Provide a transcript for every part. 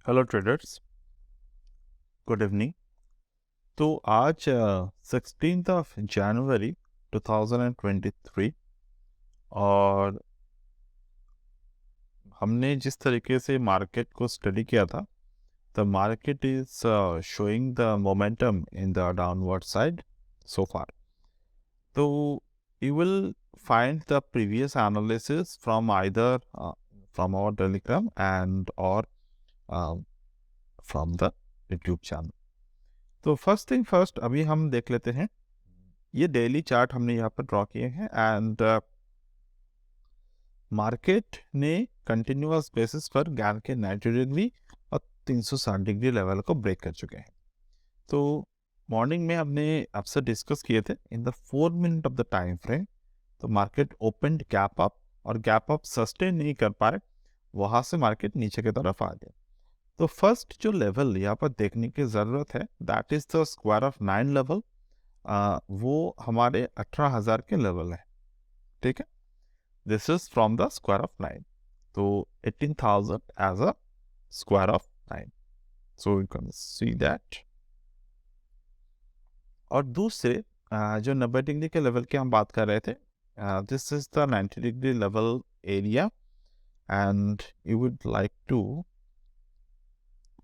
Hello traders, good evening. तो आज 16 जनवरी 2023 और हमने जिस तरीके से मार्केट को स्टडी किया था, the market is showing the momentum in the downward side so far. तो you will find the previous analysis from either from our Telegram and और फ्रॉम द यूट्यूब चैनल। तो फर्स्ट थिंग फर्स्ट, अभी हम देख लेते हैं। ये daily chart हमने यहाँ पर ड्रॉ किए हैं एंड मार्केट ने कंटिन्यूअस बेसिस पर गैन के 90 डिग्री और 360 डिग्री लेवल को ब्रेक कर चुके हैं। तो मॉर्निंग में हमने आपसे डिस्कस किए थे in the 4 minute of the time frame. तो मार्केट ओपनड गैप अप और गैप अप सस्टेन नहीं कर पाए, वहाँ से मार्केट नीचे की तरफ आ गया। तो फर्स्ट जो लेवल यहाँ पर देखने की ज़रूरत है, that is the square of 9 level. वो हमारे 18,000 के लेवल है। ठीक है, this is from the square of 9। तो 18,000 as a square of 9, so you can see that. और दूसरे जो 90 डिग्री के लेवल की हम बात कर रहे थे, this is the 90 degree level area and you would like to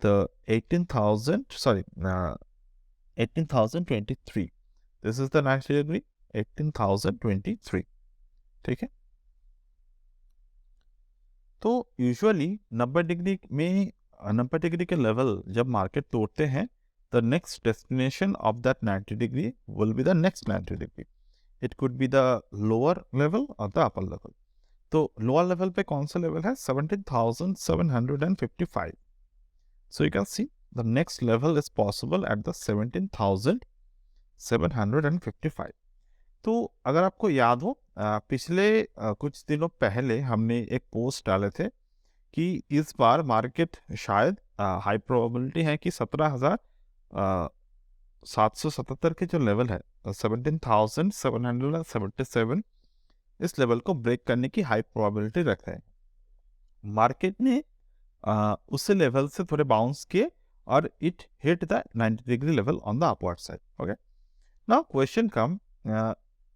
the 18,000 sorry 18,023। This is the 90 degree 18,023। ठीक है, तो यूजुअली 90 डिग्री में 90 डिग्री के लेवल जब मार्केट तोड़ते हैं, the next destination of that 90 degree will be the next 90 degree. It could be the lower level और the upper level. तो लोअर लेवल पे कौन सा लेवल है? 17,755। सो you can see the next level is possible at the 17,755। तो अगर आपको याद हो, पिछले कुछ दिनों पहले हमने एक पोस्ट डाले थे कि इस बार मार्केट शायद हाई प्रोबेबिलिटी है कि 17,777 के जो लेवल है 17,777, इस लेवल को ब्रेक करने की हाई प्रोबेबिलिटी रखते हैं। मार्केट ने उस लेवल से थोड़े बाउंस किए और it hit the 90 degree level on the upward side. Okay, now question come,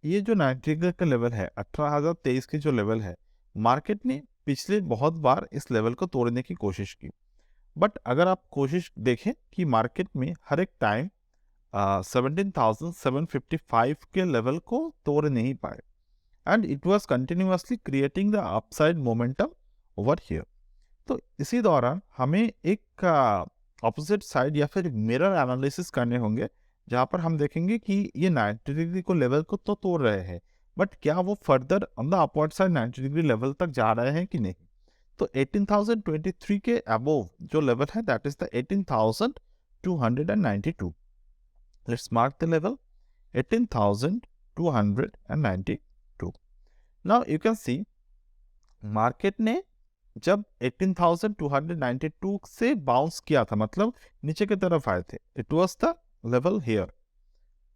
ये जो 90 डिग्री का लेवल है 18,023 की जो लेवल है, मार्केट ने पिछले बहुत बार इस लेवल को तोड़ने की कोशिश की। बट अगर आप कोशिश देखें कि मार्केट में हर एक टाइम 17,755 के लेवल को तोड़ नहीं पाए and it was continuously creating the upside momentum over here. तो इसी दौरान हमें एक ऑपोजिट साइड या फिर मिरर एनालिसिस करने होंगे, जहां पर हम देखेंगे कि ये 90 डिग्री को लेवल को तो तोड़ रहे हैं, बट क्या वो further on the upward side 90 degree level तक जा रहे हैं कि नहीं। तो 18,023 के अबोव जो लेवल है, that is the 18,292। Let's mark the level 18,292। Now you can C market ने जब 18,292 से बाउंस किया था, मतलब नीचे की तरफ आए थे, it was the level here.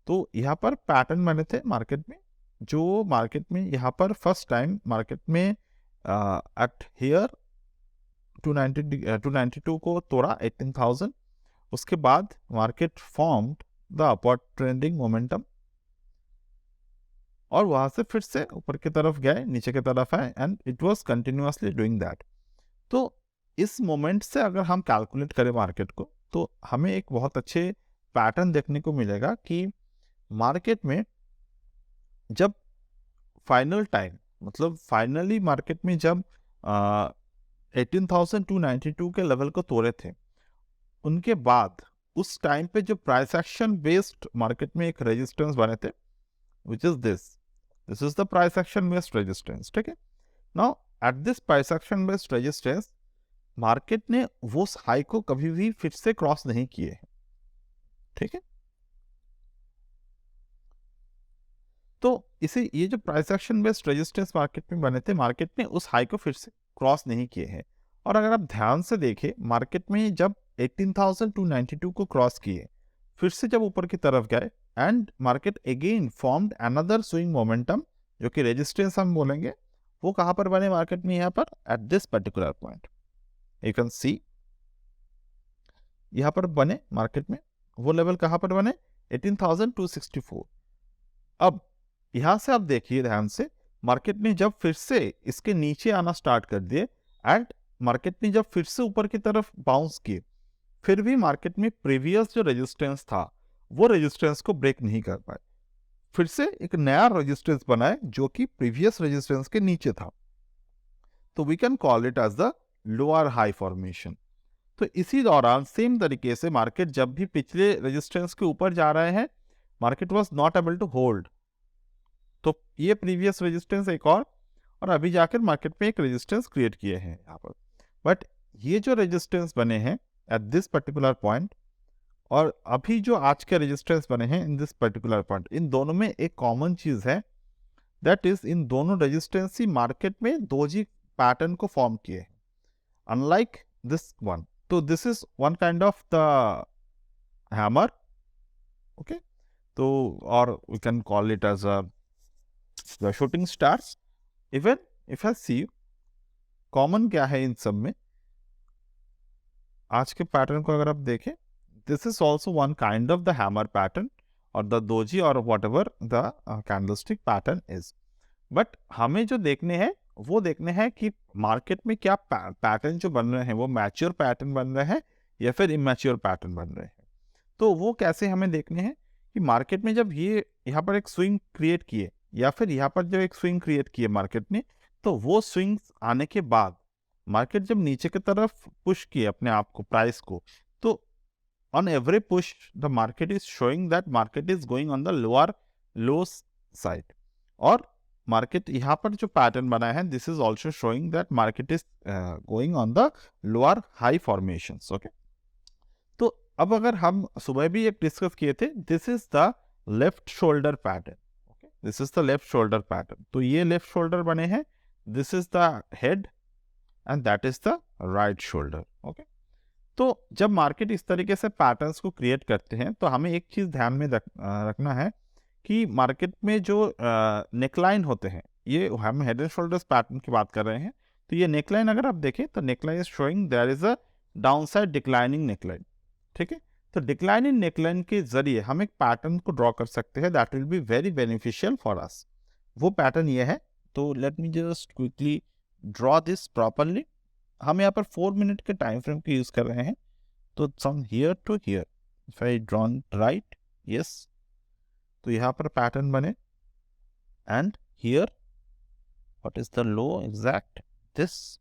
तो यहाँ पर पैटर्न बने थे मार्केट में, जो मार्केट में यहाँ पर फर्स्ट टाइम मार्केट में एट हियर 292 को तोड़ा 18,000। उसके बाद market formed the upward trending momentum और वहां से फिर से ऊपर की तरफ गए, नीचे की तरफ आए and it was continuously doing that. तो इस मोमेंट से अगर हम कैलकुलेट करें मार्केट को, तो हमें एक बहुत अच्छे पैटर्न देखने को मिलेगा कि मार्केट में जब फाइनल टाइम, मतलब फाइनली मार्केट में जब 18,292 के लेवल को तोड़े थे, उनके बाद उस टाइम पे जो प्राइस एक्शन बेस्ड मार्केट में एक रेजिस्टेंस बने थे, which is this is the price action based resistance. ठीक है, now at this price action based resistance market ने वो हाई को कभी भी फिर से क्रॉस नहीं किए हैं। ठीक है, तो इसे ये जो price action based resistance market में बने थे, मार्केट ने उस हाई को फिर से क्रॉस नहीं किए हैं। और अगर आप ध्यान से देखें, मार्केट में जब 18,292 को क्रॉस किए, फिर से जब ऊपर की तरफ गए and market again formed another swing momentum, जो कि रेजिस्टेंस हम बोलेंगे, वो कहां पर बने मार्केट में? यहाँ पर at this particular point. You can see यहाँ पर बने मार्केट में, वो लेवल कहाँ पर बने 18,264। अब यहाँ से आप देखिए ध्यान से, मार्केट ने जब फिर से इसके नीचे आना स्टार्ट कर दिए एंड मार्केट ने जब फिर से ऊपर की तरफ बाउंस किए, फिर भी मार्केट में प्रीवियस जो रेजिस्टेंस था वो रेजिस्टेंस को ब्रेक नहीं कर पाए, फिर से एक नया रेजिस्टेंस बनाए जो कि प्रीवियस रेजिस्टेंस के नीचे था। तो we can call it as the lower high formation. तो इसी दौरान सेम तरीके से मार्केट जब भी पिछले रेजिस्टेंस के ऊपर जा रहे हैं, market was not able to hold. तो ये प्रीवियस रेजिस्टेंस एक और अभी जाकर मार्केट में एक रेजिस्टेंस क्रिएट किए हैं यहाँ पर। बट ये जो रेजिस्टेंस बने हैं एट दिस पर्टिकुलर पॉइंट और अभी जो आज के रेजिस्टेंस बने हैं इन दिस पर्टिकुलर पॉइंट, इन दोनों में एक कॉमन चीज है, दैट इज इन दोनों रेजिस्टेंस ही मार्केट में दोजी पैटर्न को फॉर्म किए हैं, अनलाइक दिस वन। तो this is one kind of the hammer, okay. तो और we can call it as the shooting stars. Even if I see common क्या है इन सब में, आज के पैटर्न को अगर आप देखें, this is also one kind of the hammer pattern और द दोजी और what ever the candlestick pattern is. But हमें जो देखने हैं वो देखने हैं कि मार्केट में क्या पैटर्न जो बन रहे हैं वो मैच्योर पैटर्न बन रहे हैं या फिर इमैच्योर पैटर्न बन रहे हैं। तो वो कैसे हमें देखने हैं कि मार्केट में जब ये यहाँ पर एक स्विंग क्रिएट किए या फिर यहाँ पर जब एक स्विंग क्रिएट किए मार्केट ने, तो वो स्विंग आने के बाद मार्केट जब नीचे की तरफ पुश किए अपने आप को, प्राइस को, तो on every push the market is showing that market is going on the low side, और मार्केट यहाँ पर जो पैटर्न बना है this is also showing that market is going on the lower high formations, okay. तो अब अगर हम सुबह भी एक डिस्कस किए थे, this is the left shoulder pattern, okay, this is the left shoulder pattern. तो ये लेफ्ट शोल्डर बने हैं, this is the head and that is the right shoulder, okay. तो जब मार्केट इस तरीके से पैटर्न्स को क्रिएट करते हैं तो हमें एक चीज ध्यान में रखना है कि मार्केट में जो नेकलाइन होते हैं, ये हम हेड एंड शोल्डर्स पैटर्न की बात कर रहे हैं, तो ये नेकलाइन अगर आप देखें तो neckline is showing there is a downside declining neckline, ठीक है। तो डिक्लाइनिंग नेकलाइन के जरिए हम एक पैटर्न को ड्रॉ कर सकते हैं that will be very beneficial for us. वो पैटर्न ये है, तो let me just quickly draw this properly. हम यहाँ पर 4 मिनट के टाइम फ्रेम को यूज कर रहे हैं, तो from here to here if I drawn right, yes, तो यहाँ पर पैटर्न बने and here what is the low exact this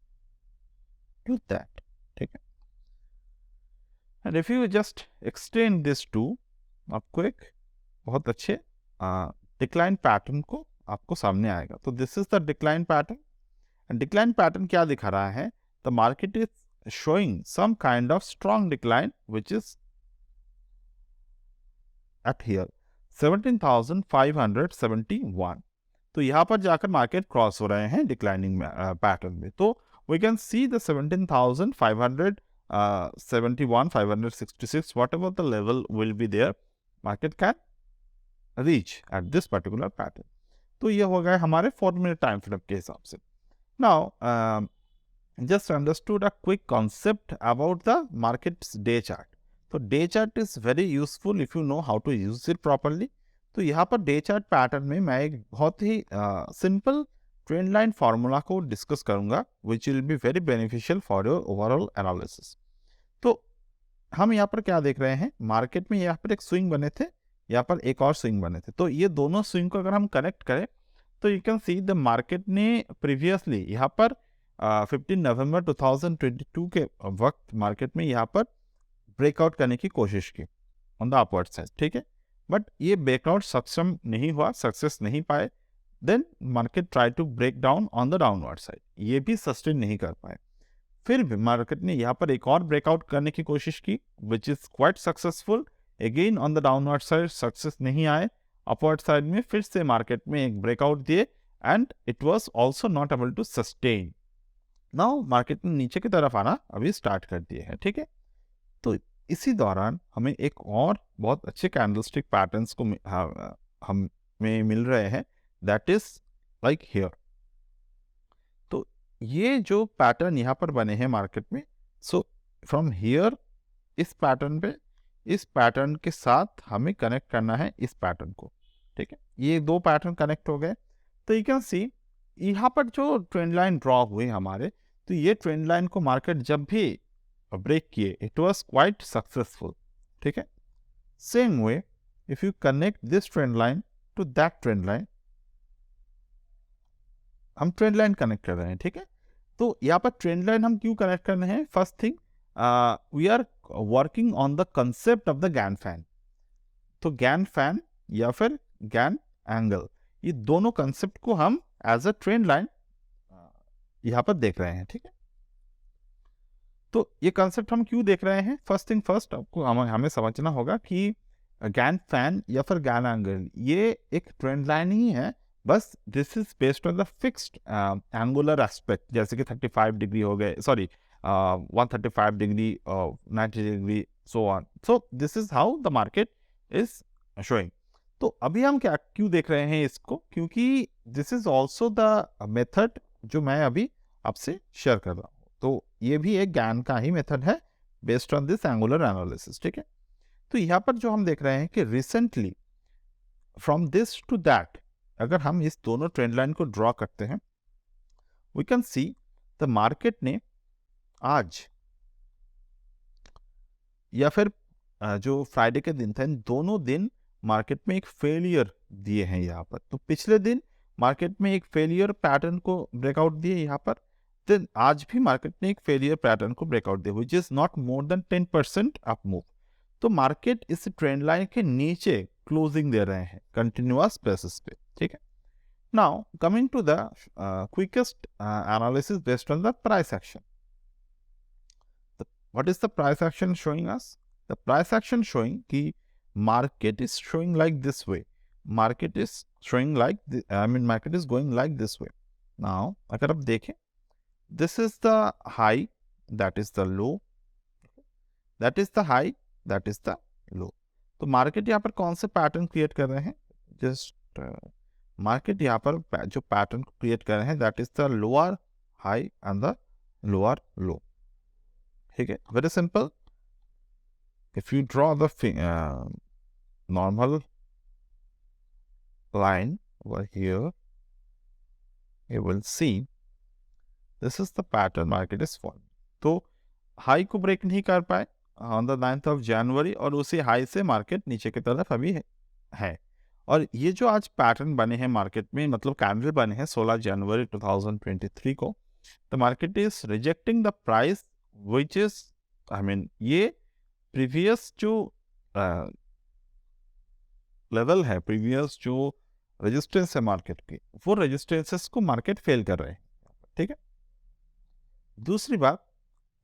to that, ठीक है। And if you just extend this to, आपको एक बहुत अच्छे डिक्लाइन पैटर्न को आपको सामने आएगा। तो this is the decline pattern and decline pattern क्या दिखा रहा है, the market is showing some kind of strong decline which is at here 17,571। तो यहाँ पर जाकर मार्केट क्रॉस हो रहे हैं डिक्लाइनिंग पैटर्न में। तो we can see the 17,571, 566, whatever the level will be there, market can reach at this particular pattern। तो ये हो गया हमारे 4 मिनट टाइम फ्रेम के हिसाब से। Now just understood a quick concept about the market's day chart। तो day chart is very useful if you know how to use it properly. तो यहाँ पर डे चार्ट पैटर्न में मैं एक बहुत ही सिंपल ट्रेंड लाइन फार्मूला को discuss करूंगा which will be very beneficial for your overall analysis. तो हम यहाँ पर क्या देख रहे हैं, मार्केट में यहाँ पर एक स्विंग बने थे, यहाँ पर एक और स्विंग बने थे। तो ये दोनों स्विंग को अगर हम कनेक्ट करें तो you can see the market ने प्रीवियसली यहाँ पर 15 नवंबर 2022 के वक्त मार्केट में यहाँ पर ब्रेकआउट करने की कोशिश की ऑन द अपवर्ड साइड, ठीक है। बट ये ब्रेकआउट सक्षम नहीं हुआ, सक्सेस नहीं पाए। Then market try to break down on the downward side, ये भी सस्टेन नहीं कर पाए। फिर भी मार्केट ने यहाँ पर एक और ब्रेकआउट करने की कोशिश की which is quite successful, again on the downward side success नहीं आए। अपवर्ड साइड में फिर से मार्केट में एक ब्रेकआउट दिए and it was also not able to sustain. Now market ने नीचे की तरफ आना अभी स्टार्ट कर दिए हैं, ठीक है। तो इसी दौरान हमें एक और बहुत अच्छे कैंडलस्टिक पैटर्न्स को हमें मिल रहे हैं, दैट इज लाइक हियर। तो ये जो पैटर्न यहाँ पर बने हैं मार्केट में, सो फ्रॉम हियर इस पैटर्न पे, इस पैटर्न के साथ हमें कनेक्ट करना है इस पैटर्न को, ठीक है। ये दो पैटर्न कनेक्ट हो गए, तो यू कैन सी यहाँ पर जो ट्रेंड लाइन ड्रॉ हुए हमारे, तो ये ट्रेंड लाइन को मार्केट जब भी ब्रेक किए, इट वाज क्वाइट सक्सेसफुल, ठीक है। Same way if you connect this trend line to that trend line, हम ट्रेंड लाइन कनेक्ट कर रहे हैं, ठीक है। तो यहाँ पर ट्रेंड लाइन हम क्यों कनेक्ट कर रहे हैं? First thing, we are working on the concept of the Gann fan. तो गैन फैन या फिर गैन एंगल, ये दोनों कंसेप्ट को हम एज अ ट्रेंड लाइन यहाँ पर देख रहे हैं, ठीक है। तो ये कंसेप्ट हम क्यों देख रहे हैं? फर्स्ट थिंग फर्स्ट, आपको हमें समझना होगा कि गैन फैन या फिर गैन एंगल ये एक ट्रेंड लाइन ही है, बस this is based on the fixed angular aspect, जैसे कि 35 डिग्री हो गए, sorry 135 degree, 90 degree, so on. So this is how the market is showing. तो अभी हम क्यों देख रहे हैं इसको? क्योंकि this is also the method जो मैं अभी आपसे शेयर कर रहा हूँ। तो ये भी एक गैन का ही मेथड है based on this angular analysis, ठीक है। तो यहाँ पर जो हम देख रहे हैं कि recently from this to that, अगर हम इस दोनों ट्रेंड लाइन को ड्रॉ करते हैं, we can see the market ने आज या फिर जो फ्राइडे के दिन था, इन दोनों दिन मार्केट में एक फेलियर दिए हैं यहाँ पर। तो पिछले दिन मार्केट में एक फेलियर पैटर्न को ब्रेकआउट दिए यहाँ पर, देन आज भी मार्केट ने एक फेलियर पैटर्न को ब्रेकआउट दिया, which is not more than 10% up move. तो मार्केट इस ट्रेंड लाइन के नीचे क्लोजिंग दे रहे हैं कंटिन्यूअस बेसिस पे, ठीक है। Now coming to the quickest analysis based on the price action. What is the price action showing us? The price action showing कि market is showing like this way. Market is showing like market is going like this way. Now अगर आप देखें, this is the high, that is the low, that is the high, that is the low. तो market यहाँ पर कौन से pattern create कर रहे हैं? जस्ट मार्केट यहाँ पर जो पैटर्न क्रिएट कर रहे हैं, that is the lower high and the lower लो, ठीक है। Very simple, if you draw the normal line over here, you will see this is the pattern market is forming. तो high को break नहीं कर पाए on the 9th of January, और उसी high से मार्केट नीचे की तरफ अभी है। और ये जो आज पैटर्न बने हैं मार्केट में, मतलब कैंडल बने हैं 16 जनवरी 2023 को, the market is rejecting the price which is ये प्रीवियस जो लेवल है, प्रीवियस जो रेजिस्टेंस है मार्केट की, वो रेजिस्टेंसेस को मार्केट फेल कर रहे हैं, ठीक है। दूसरी बात,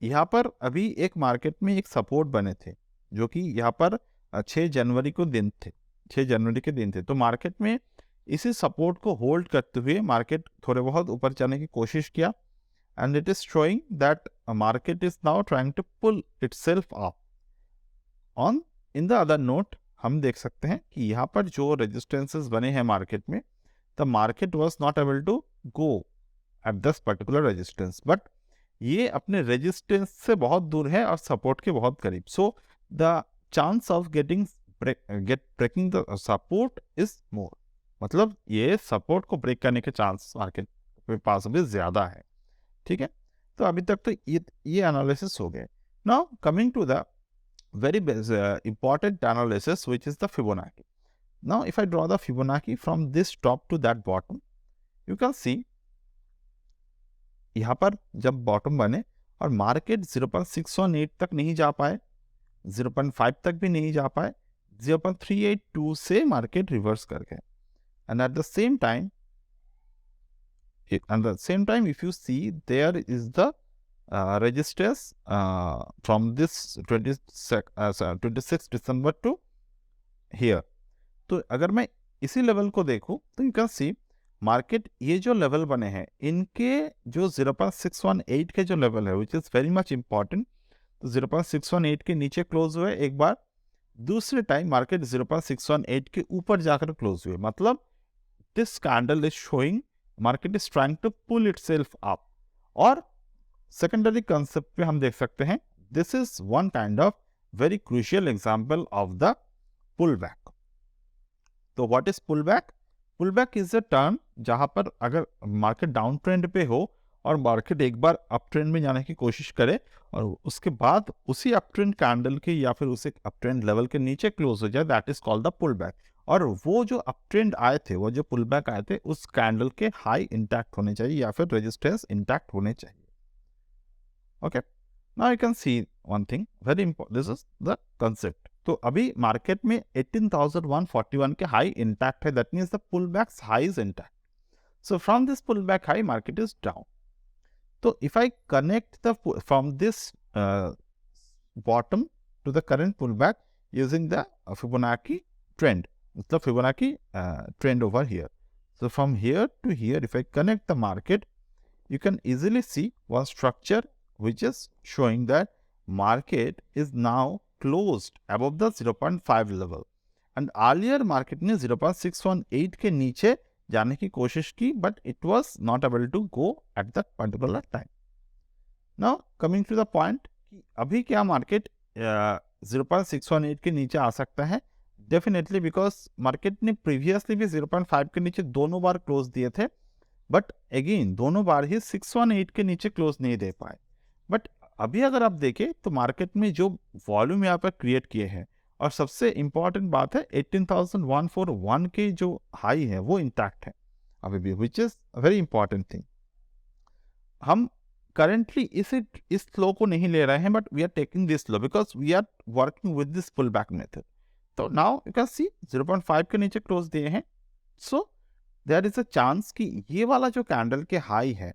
यहाँ पर अभी एक मार्केट में एक सपोर्ट बने थे, जो कि यहाँ पर 6 जनवरी को दिन थे, 6 जनवरी के दिन थे। तो मार्केट में इसी सपोर्ट को होल्ड करते हुए मार्केट थोड़े बहुत ऊपर जाने की कोशिश किया, and it is showing that a market is now trying to pull itself up. On in the other note, हम देख सकते हैं कि यहाँ पर जो रेजिस्टेंसेस बने हैं मार्केट में, the market was not able to go at this particular resistance, but ये अपने रेजिस्टेंस से बहुत दूर है और सपोर्ट के बहुत करीब। So the chance of breaking the support is more, मतलब ये सपोर्ट को ब्रेक करने के चांस मार्केट के पास अभी ज्यादा है, ठीक है। तो अभी तक तो ये एनालिसिस हो गए। Now coming to the very important analysis which is the Fibonacci. Now if I draw the Fibonacci from this top to that bottom, you can see यहाँ पर जब बॉटम बने और मार्केट 0.618 तक नहीं जा पाए, 0.5 तक भी नहीं जा पाए, 0.382 से मार्केट रिवर्स कर गए। And at the same time if you see, there is the resistance from this 26 December to here. तो अगर मैं इसी लेवल को देखूं, तो यू कैन सी मार्केट ये जो लेवल बने हैं, इनके जो 0.618 के जो लेवल है, विच इज वेरी मच इंपॉर्टेंट, तो 0.618 के नीचे क्लोज हुए एक बार, दूसरे टाइम मार्केट 0.618 के ऊपर जाकर क्लोज हुए, मतलब this candle is showing market is trying to pull itself up. और सेकेंडरी कंसेप्ट पे हम देख सकते हैं, this is one kind of very crucial example of the pullback. तो what is pullback? Pullback is a term जहां पर अगर मार्केट डाउन ट्रेंड पे हो और मार्केट एक बार अप ट्रेंड में जाने की कोशिश करे और उसके बाद उसी अप ट्रेंड कैंडल के या फिर उसी अप ट्रेंड लेवल के नीचे क्लोज हो जाए, that is called the pullback. और वो जो अप ट्रेंड आए थे, वो जो पुलबैक आए थे, उस कैंडल के हाई इंटैक्ट होने चाहिए या फिर रेजिस्टेंस इंटैक्ट होने चाहिए। Okay, now you can see one thing very important, this is the concept. तो अभी मार्केट में 18,141 के हाई इंटैक्ट है, that means the pullback's high is intact. So from this pullback high market is down. So if I connect from this bottom to the current pullback using the Fibonacci trend, it's the Fibonacci trend over here. So from here to here, if I connect the market, you can easily see one structure which is showing that market is now closed above the 0.5 level. And earlier market ने 0.618 के नीचे जाने की कोशिश की, but it was not able to go at that particular time. Now coming to the point कि अभी क्या मार्केट 0.618 के नीचे आ सकता है? डेफिनेटली, बिकॉज मार्केट ने प्रीवियसली भी 0.5 के नीचे दोनों बार क्लोज दिए थे, बट अगेन दोनों बार ही 618 के नीचे क्लोज नहीं दे पाए। बट अभी अगर आप देखें तो मार्केट में जो वॉल्यूम यहाँ पर क्रिएट किए हैं, और सबसे इंपॉर्टेंट बात है 18,141 के जो हाई है वो इंटैक्ट है अभी भी, which is very important thing. हम करेंटली इस लो को नहीं ले रहे हैं, but we are taking this low because we are working with this pull back method. तो नाउ यू कैन सी 0.5 के नीचे क्लोज दिए हैं, so there is a chance कि ये वाला जो कैंडल के हाई है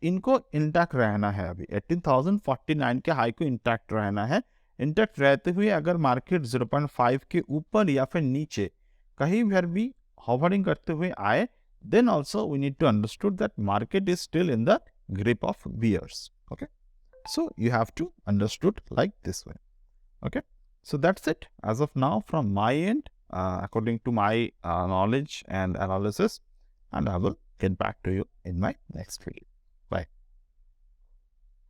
इनको इंटैक्ट रहना है। अभी 18,049 के हाई को इंटैक्ट रहना है। इंटैक्ट रहते हुए अगर मार्केट 0.5 के ऊपर या फिर नीचे कहीं भी hovering करते हुए आए, then also we need to understood that market is still in the grip of bears. Okay, so you have to understood like this way. Okay, so that's it as of now from my end, according to my knowledge and analysis, and I will get back to you in my next video.